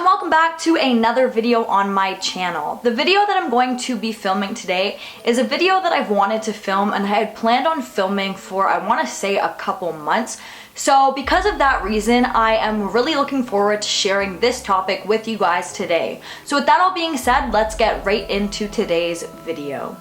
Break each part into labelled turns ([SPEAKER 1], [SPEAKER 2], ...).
[SPEAKER 1] welcome back to another video on my channel. The video that I'm going to be filming today is a video that I've wanted to film and I had planned on filming for, I want to say, a couple months. So because of that reason, I am really looking forward to sharing this topic with you guys today. So with that all being said, let's get right into today's video.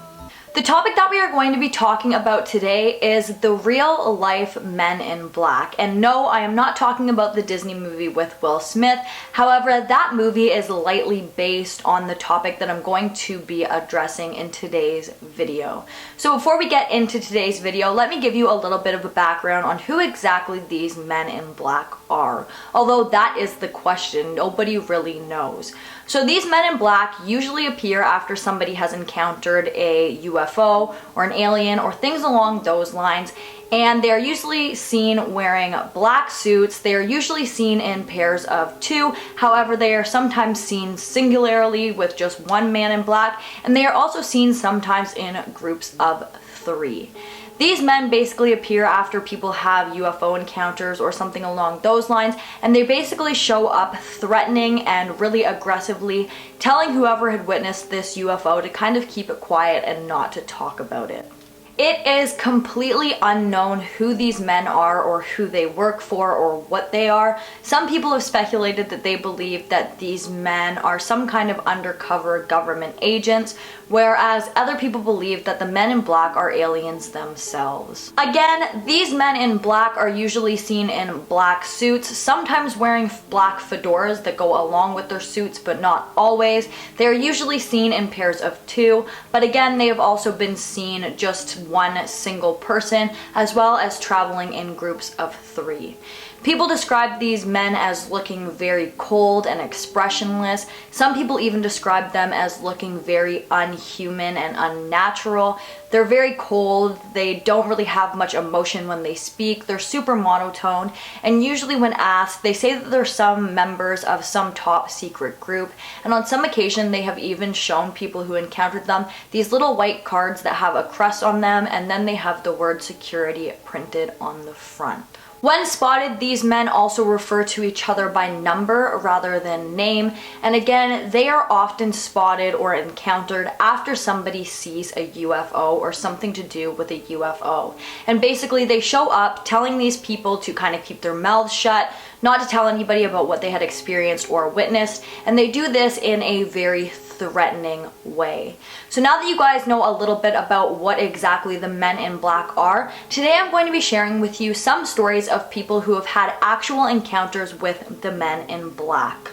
[SPEAKER 1] The topic that we are going to be talking about today is the real life Men in Black. And no, I am not talking about the Disney movie with Will Smith. However, that movie is lightly based on the topic that I'm going to be addressing in today's video. So before we get into today's video, let me give you a little bit of a background on who exactly these Men in Black are. Although that is the question, nobody really knows. So these Men in Black usually appear after somebody has encountered a UFO or an alien or things along those lines, and they're usually seen wearing black suits. They are usually seen in pairs of two. However, they are sometimes seen singularly with just one man in black, and they are also seen sometimes in groups of three. These men basically appear after people have UFO encounters or something along those lines, and they basically show up threatening and really aggressively telling whoever had witnessed this UFO to kind of keep it quiet and not to talk about it. It is completely unknown who these men are or who they work for or what they are. Some people have speculated that they believe that these men are some kind of undercover government agents, whereas other people believe that the Men in Black are aliens themselves. Again, these Men in Black are usually seen in black suits, sometimes wearing black fedoras that go along with their suits, but not always. They are usually seen in pairs of two, but again, they have also been seen just one single person, as well as traveling in groups of three. People describe these men as looking very cold and expressionless. Some people even describe them as looking very unhuman and unnatural. They're very cold, they don't really have much emotion when they speak, they're super monotone, and usually when asked, they say that they're some members of some top secret group, and on some occasion they have even shown people who encountered them these little white cards that have a crest on them, and then they have the word security printed on the front. When spotted, these men also refer to each other by number rather than name, and again, they are often spotted or encountered after somebody sees a UFO or something to do with a UFO. And basically, they show up telling these people to kind of keep their mouths shut, not to tell anybody about what they had experienced or witnessed, and they do this in a very threatening way. So now that you guys know a little bit about what exactly the Men in Black are, today I'm going to be sharing with you some stories of people who have had actual encounters with the Men in Black.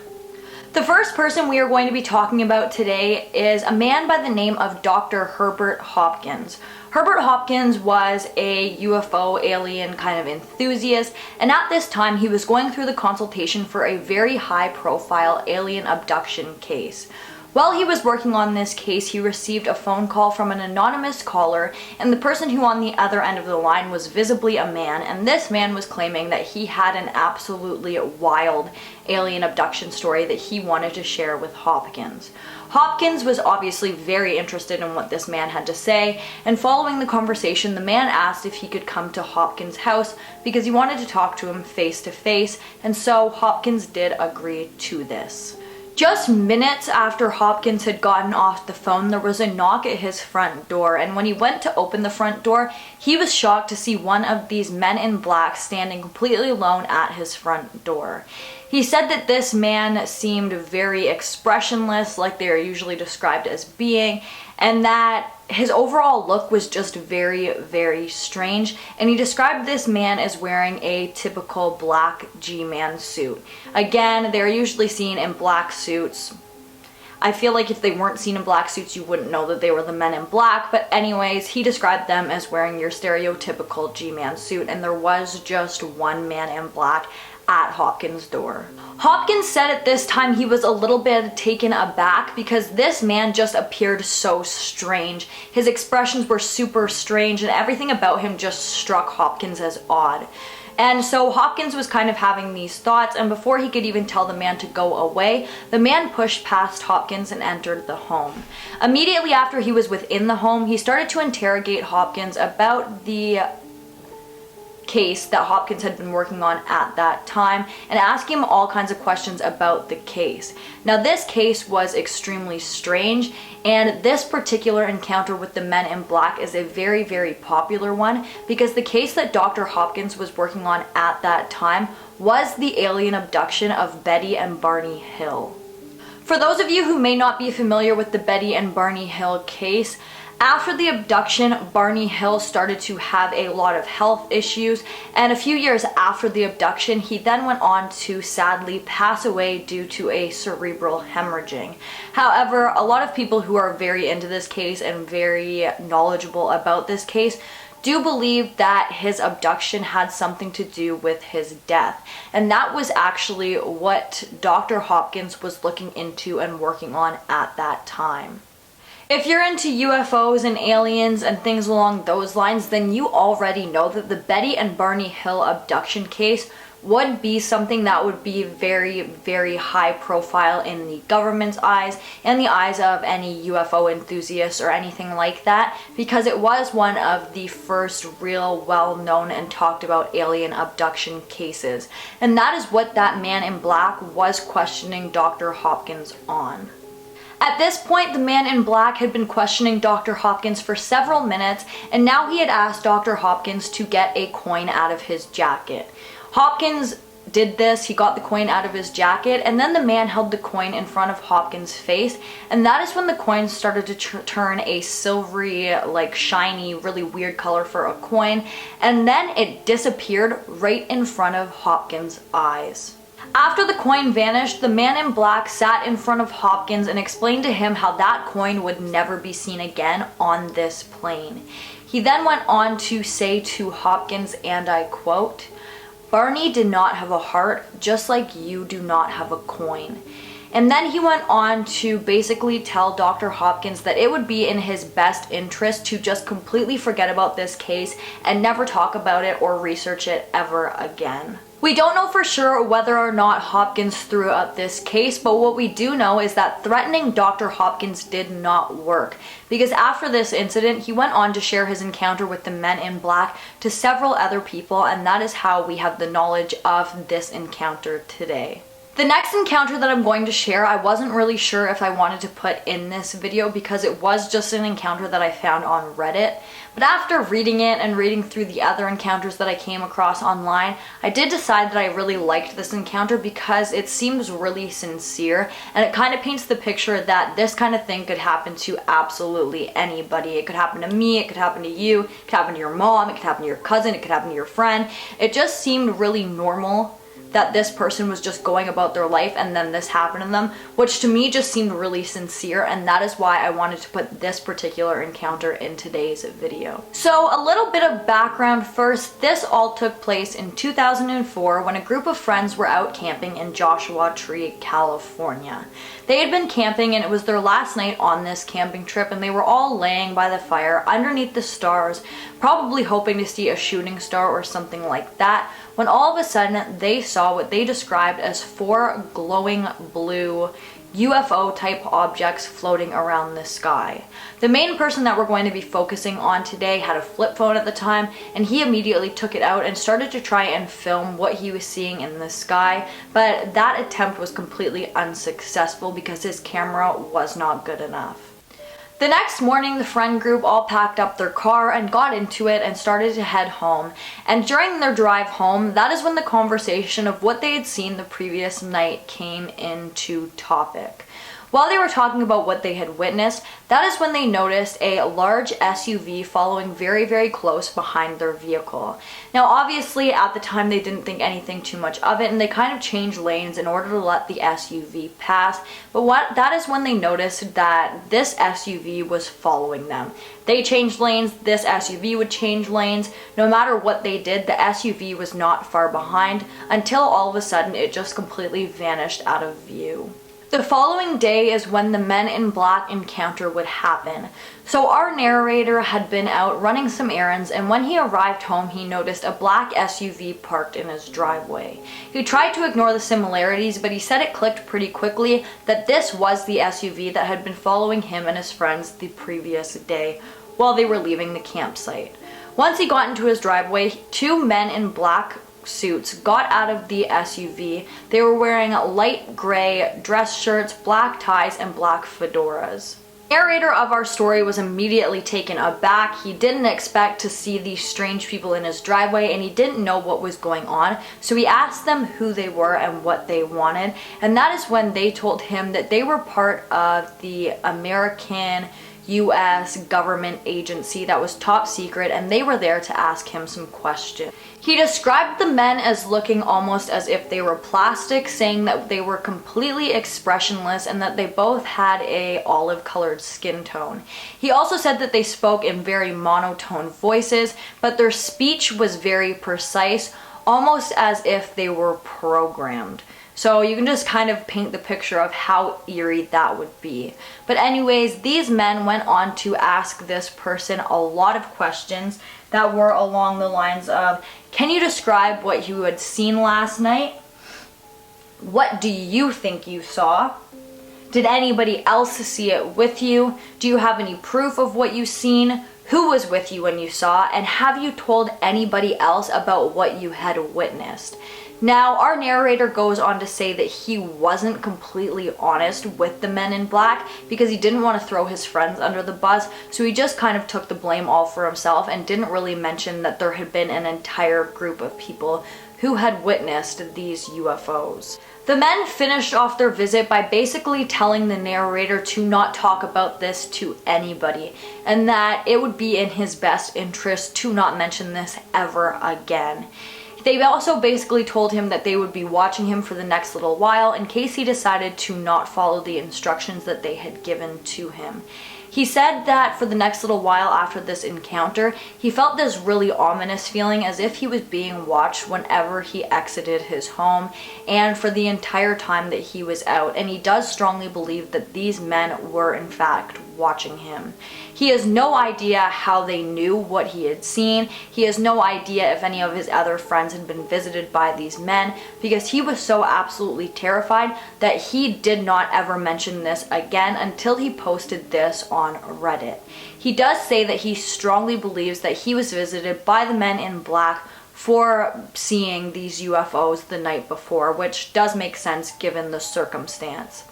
[SPEAKER 1] The first person we are going to be talking about today is a man by the name of Dr. Herbert Hopkins. Herbert Hopkins was a UFO alien kind of enthusiast, and at this time he was going through the consultation for a very high-profile alien abduction case. While he was working on this case, he received a phone call from an anonymous caller, and the person who on the other end of the line was visibly a man, and this man was claiming that he had an absolutely wild alien abduction story that he wanted to share with Hopkins. Hopkins was obviously very interested in what this man had to say, and following the conversation, the man asked if he could come to Hopkins' house because he wanted to talk to him face to face, and so Hopkins did agree to this. Just minutes after Hopkins had gotten off the phone, there was a knock at his front door, and when he went to open the front door, he was shocked to see one of these Men in Black standing completely alone at his front door. He said that this man seemed very expressionless, like they are usually described as being, and that his overall look was just very, very strange, and he described this man as wearing a typical black G-man suit. Again, they're usually seen in black suits. I feel like if they weren't seen in black suits, you wouldn't know that they were the Men in Black, but anyways, he described them as wearing your stereotypical G-man suit, and there was just one man in black at Hopkins' door. Hopkins said at this time he was a little bit taken aback because this man just appeared so strange. His expressions were super strange and everything about him just struck Hopkins as odd. And so Hopkins was kind of having these thoughts, and before he could even tell the man to go away, the man pushed past Hopkins and entered the home. Immediately after he was within the home, he started to interrogate Hopkins about the case that Hopkins had been working on at that time and asking him all kinds of questions about the case. Now, this case was extremely strange, and this particular encounter with the men in black is a very, very popular one because the case that Dr. Hopkins was working on at that time was the alien abduction of Betty and Barney Hill. For those of you who may not be familiar with the Betty and Barney Hill case, after the abduction, Barney Hill started to have a lot of health issues, and a few years after the abduction, he then went on to sadly pass away due to a cerebral hemorrhaging. However, a lot of people who are very into this case and very knowledgeable about this case do believe that his abduction had something to do with his death, and that was actually what Dr. Hopkins was looking into and working on at that time. If you're into UFOs and aliens and things along those lines, then you already know that the Betty and Barney Hill abduction case would be something that would be very, very high profile in the government's eyes and the eyes of any UFO enthusiasts or anything like that, because it was one of the first real well-known and talked about alien abduction cases. And that is what that man in black was questioning Dr. Hopkins on. At this point, the man in black had been questioning Dr. Hopkins for several minutes, and now he had asked Dr. Hopkins to get a coin out of his jacket. Hopkins did this, he got the coin out of his jacket, and then the man held the coin in front of Hopkins' face, and that is when the coin started to turn a silvery, like shiny, really weird color for a coin, and then it disappeared right in front of Hopkins' eyes. After the coin vanished, the man in black sat in front of Hopkins and explained to him how that coin would never be seen again on this plane. He then went on to say to Hopkins, and I quote, "Barney did not have a heart, just like you do not have a coin." And then he went on to basically tell Dr. Hopkins that it would be in his best interest to just completely forget about this case and never talk about it or research it ever again. We don't know for sure whether or not Hopkins threw out this case, but what we do know is that threatening Dr. Hopkins did not work, because after this incident, he went on to share his encounter with the men in black to several other people, and that is how we have the knowledge of this encounter today. The next encounter that I'm going to share, I wasn't really sure if I wanted to put in this video because it was just an encounter that I found on Reddit. But after reading it and reading through the other encounters that I came across online, I did decide that I really liked this encounter because it seems really sincere, and it kind of paints the picture that this kind of thing could happen to absolutely anybody. It could happen to me, it could happen to you, it could happen to your mom, it could happen to your cousin, it could happen to your friend. It just seemed really normal that this person was just going about their life and then this happened to them, which to me just seemed really sincere, and that is why I wanted to put this particular encounter in today's video. So a little bit of background first. This all took place in 2004 when a group of friends were out camping in Joshua Tree, California. They had been camping and it was their last night on this camping trip, and they were all laying by the fire underneath the stars, probably hoping to see a shooting star or something like that, when all of a sudden they saw what they described as 4 glowing blue UFO type objects floating around the sky. The main person that we're going to be focusing on today had a flip phone at the time, and he immediately took it out and started to try and film what he was seeing in the sky, but that attempt was completely unsuccessful because his camera was not good enough. The next morning, the friend group all packed up their car and got into it and started to head home. And during their drive home, that is when the conversation of what they had seen the previous night came into topic. While they were talking about what they had witnessed, that is when they noticed a large SUV following very, very close behind their vehicle. Now, obviously, at the time, they didn't think anything too much of it, and they kind of changed lanes in order to let the SUV pass. But that is when they noticed that this SUV was following them. They changed lanes, this SUV would change lanes. No matter what they did, the SUV was not far behind until all of a sudden it just completely vanished out of view. The following day is when the men in black encounter would happen. So our narrator had been out running some errands, and when he arrived home, he noticed a black SUV parked in his driveway. He tried to ignore the similarities, but he said it clicked pretty quickly that this was the SUV that had been following him and his friends the previous day while they were leaving the campsite. Once he got into his driveway, two men in black suits got out of the SUV. They were wearing light gray dress shirts, black ties, and black fedoras. The narrator of our story was immediately taken aback. He didn't expect to see these strange people in his driveway, and he didn't know what was going on. So he asked them who they were and what they wanted, and that is when they told him that they were part of the American U.S. government agency that was top secret, and they were there to ask him some questions. He described the men as looking almost as if they were plastic, saying that they were completely expressionless and that they both had a olive-colored skin tone. He also said that they spoke in very monotone voices, but their speech was very precise, almost as if they were programmed. So you can just kind of paint the picture of how eerie that would be. But anyways, these men went on to ask this person a lot of questions that were along the lines of, can you describe what you had seen last night? What do you think you saw? Did anybody else see it with you? Do you have any proof of what you've seen? Who was with you when you saw? And have you told anybody else about what you had witnessed? Now, our narrator goes on to say that he wasn't completely honest with the men in black because he didn't want to throw his friends under the bus, so he just kind of took the blame all for himself and didn't really mention that there had been an entire group of people who had witnessed these UFOs. The men finished off their visit by basically telling the narrator to not talk about this to anybody, and that it would be in his best interest to not mention this ever again. They also basically told him that they would be watching him for the next little while in case he decided to not follow the instructions that they had given to him. He said that for the next little while after this encounter, he felt this really ominous feeling as if he was being watched whenever he exited his home and for the entire time that he was out. And he does strongly believe that these men were in fact watching him. He has no idea how they knew what he had seen. He has no idea if any of his other friends had been visited by these men because he was so absolutely terrified that he did not ever mention this again until he posted this on Reddit. He does say that he strongly believes that he was visited by the men in black for seeing these UFOs the night before, which does make sense given the circumstance.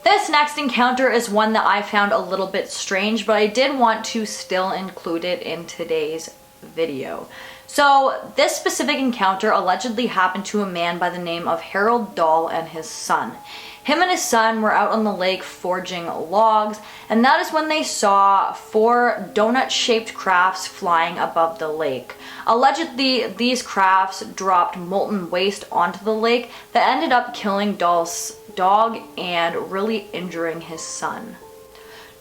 [SPEAKER 1] This next encounter is one that I found a little bit strange, but I did want to still include it in today's video. So this specific encounter allegedly happened to a man by the name of Harold Dahl and his son. Him and his son were out on the lake forging logs, and that is when they saw 4 donut-shaped crafts flying above the lake. Allegedly, these crafts dropped molten waste onto the lake that ended up killing Dahl's dog and really injuring his son.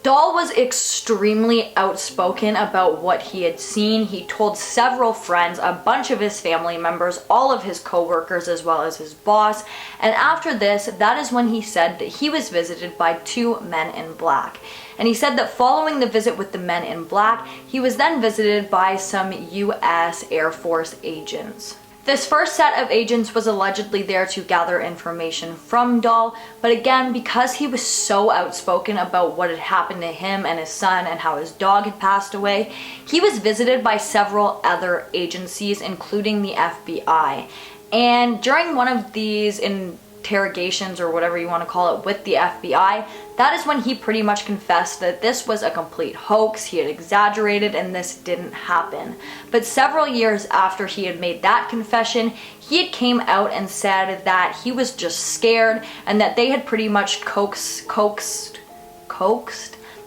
[SPEAKER 1] Dahl was extremely outspoken about what he had seen. He told several friends, a bunch of his family members, all of his co-workers, as well as his boss. And after this, that is when he said that he was visited by 2 men in black. And he said that following the visit with the men in black, he was then visited by some U.S. Air Force agents. This first set of agents was allegedly there to gather information from Dahl, but again, because he was so outspoken about what had happened to him and his son and how his dog had passed away, he was visited by several other agencies, including the FBI. And during one of these interrogations, or whatever you want to call it, with the FBI, that is when he pretty much confessed that this was a complete hoax, he had exaggerated, and this didn't happen. But several years after he had made that confession, he had came out and said that he was just scared and that they had pretty much coaxed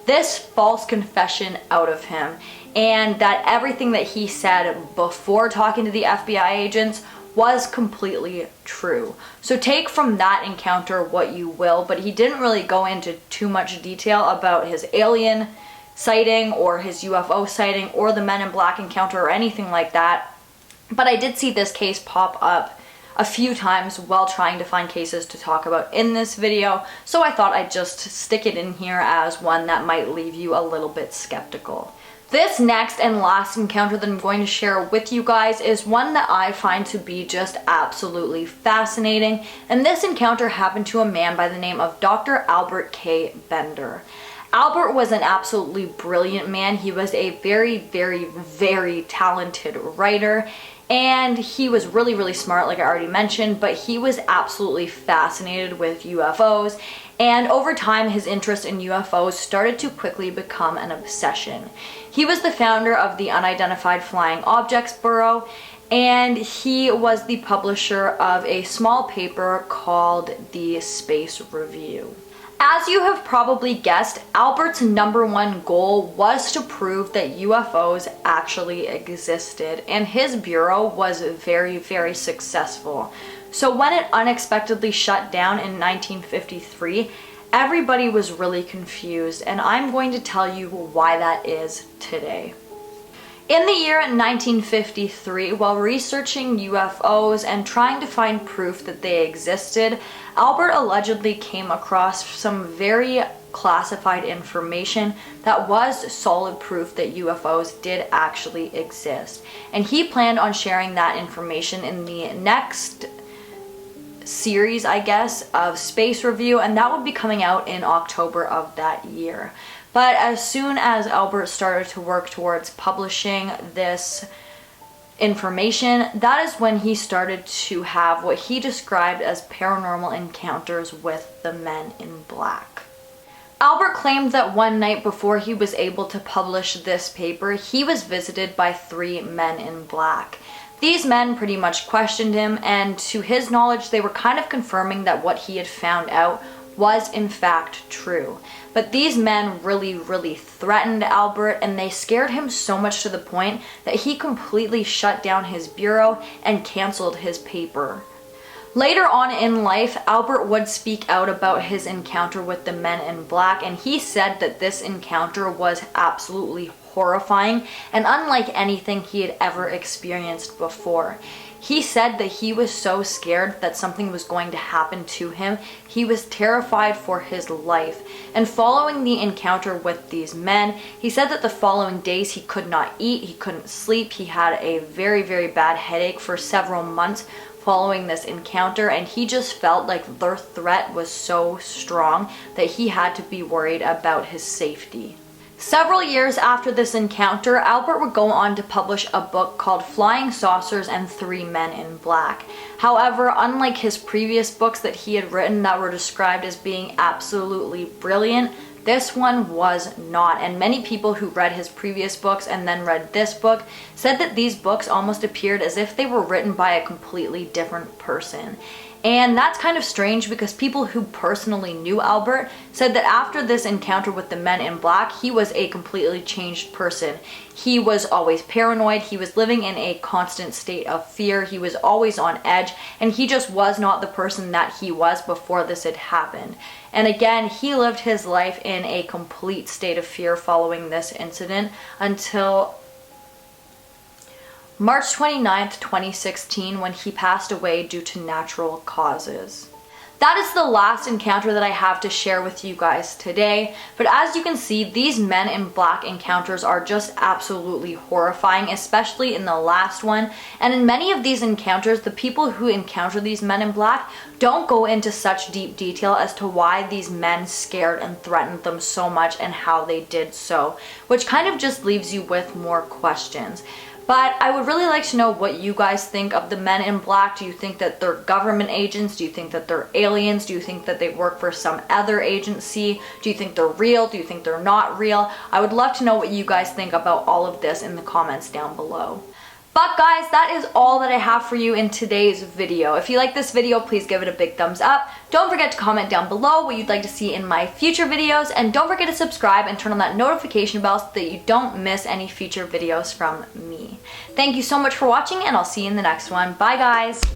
[SPEAKER 1] this false confession out of him, and that everything that he said before talking to the FBI agents was completely true. So take from that encounter what you will, but he didn't really go into too much detail about his alien sighting or his UFO sighting or the Men in Black encounter or anything like that. But I did see this case pop up a few times while trying to find cases to talk about in this video, so I thought I'd just stick it in here as one that might leave you a little bit skeptical. This next and last encounter that I'm going to share with you guys is one that I find to be just absolutely fascinating, and this encounter happened to a man by the name of Dr. Albert K. Bender. Albert was an absolutely brilliant man. He was a very, very, very talented writer, and he was really, really smart, like I already mentioned, but he was absolutely fascinated with UFOs, and over time his interest in UFOs started to quickly become an obsession. He was the founder of the Unidentified Flying Objects Bureau, and he was the publisher of a small paper called the Space Review. As you have probably guessed, Albert's #1 goal was to prove that UFOs actually existed, and his bureau was very, very successful. So when it unexpectedly shut down in 1953, everybody was really confused, and I'm going to tell you why that is today. In the year 1953, while researching UFOs and trying to find proof that they existed, Albert allegedly came across some very classified information that was solid proof that UFOs did actually exist. And he planned on sharing that information in the next series, I guess, of Space Review, and that would be coming out in October of that year. But as soon as Albert started to work towards publishing this information, that is when he started to have what he described as paranormal encounters with the men in black. Albert claimed that one night before he was able to publish this paper, he was visited by 3 men in black. These men pretty much questioned him, and to his knowledge, they were kind of confirming that what he had found out was in fact true. But these men really, really threatened Albert, and they scared him so much to the point that he completely shut down his bureau and canceled his paper. Later on in life, Albert would speak out about his encounter with the men in black, and he said that this encounter was absolutely horrifying and unlike anything he had ever experienced before. He said that he was so scared that something was going to happen to him. He was terrified for his life. And following the encounter with these men, he said that the following days he could not eat, he couldn't sleep, he had a very, very bad headache for several months following this encounter, and he just felt like their threat was so strong that he had to be worried about his safety. Several years after this encounter, Albert would go on to publish a book called Flying Saucers and 3 Men in Black. However, unlike his previous books that he had written that were described as being absolutely brilliant, this one was not, and many people who read his previous books and then read this book said that these books almost appeared as if they were written by a completely different person. And that's kind of strange because people who personally knew Albert said that after this encounter with the men in black, he was a completely changed person. He was always paranoid, he was living in a constant state of fear, he was always on edge, and he just was not the person that he was before this had happened. And again, he lived his life in a complete state of fear following this incident until March 29th, 2016, when he passed away due to natural causes. That is the last encounter that I have to share with you guys today, but as you can see, these men in black encounters are just absolutely horrifying, especially in the last one. And in many of these encounters, the people who encounter these men in black don't go into such deep detail as to why these men scared and threatened them so much and how they did so, which kind of just leaves you with more questions. But I would really like to know what you guys think of the men in black. Do you think that they're government agents? Do you think that they're aliens? Do you think that they work for some other agency? Do you think they're real? Do you think they're not real? I would love to know what you guys think about all of this in the comments down below. But guys, that is all that I have for you in today's video. If you like this video, please give it a big thumbs up. Don't forget to comment down below what you'd like to see in my future videos, and don't forget to subscribe and turn on that notification bell so that you don't miss any future videos from me. Thank you so much for watching, and I'll see you in the next one. Bye guys!